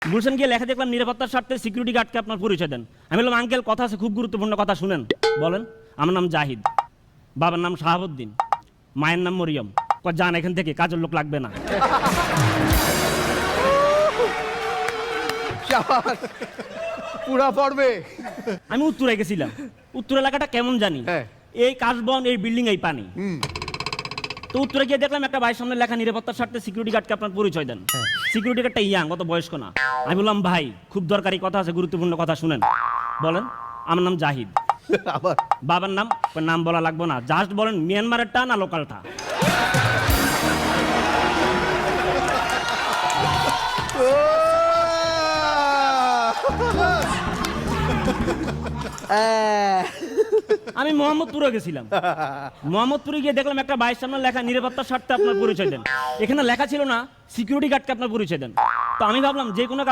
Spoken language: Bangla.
গুলশান গিয়ে লেখা দেখলাম নিরাপত্তার স্বার্থে সিকিউরিটি গার্ডকে আপনার পরিচয় দেন। আমি বললাম আঙ্কেল কথা আছে, খুব গুরুত্বপূর্ণ কথা শুনেন। বলেন। আমার নাম জাহিদ, বাবার নাম শাহাবুদ্দিন, মায়ের নাম মরিয়ম। যান এখান থেকে, কাজের লোক লাগবে না। পুরা পড়বে। আমি উত্তরে গেছিলাম, উত্তর এলাকাটা কেমন জানি, হ্যাঁ। এই কাশবন, এই বিল্ডিং, এই পানি। তো উত্তরে গিয়ে দেখলাম একটা ভাইয়ের সামনে লেখা নিরাপত্তার স্বার্থে সিকিউরিটি গার্ডকে আপনার পরিচয় দেন। সিকিউরিটি গার্ডটা ইয়াং, অত বয়স্ক না। আমি বললাম ভাই খুব দরকারি কথা আছে, গুরুত্বপূর্ণ কথা শুনেন। বলেন। আমার নাম জাহিদ, আবার বাবার নাম, নাম বলা লাগবে না, জাস্ট বলেন মিয়ানমারেরটা না লোকালটা। আমি মোহাম্মদপুরে গেছিলাম, মোহাম্মদপুরে গিয়ে দেখলাম একটা ভাইয়ের সামনে লেখা নিরাপত্তার স্বার্থে আপনার পরিচয় দেন। এখানে লেখা ছিল না সিকিউরিটি গার্ডকে আপনার পরিচয় দেন। তো আমি ভাবলাম যে কোনো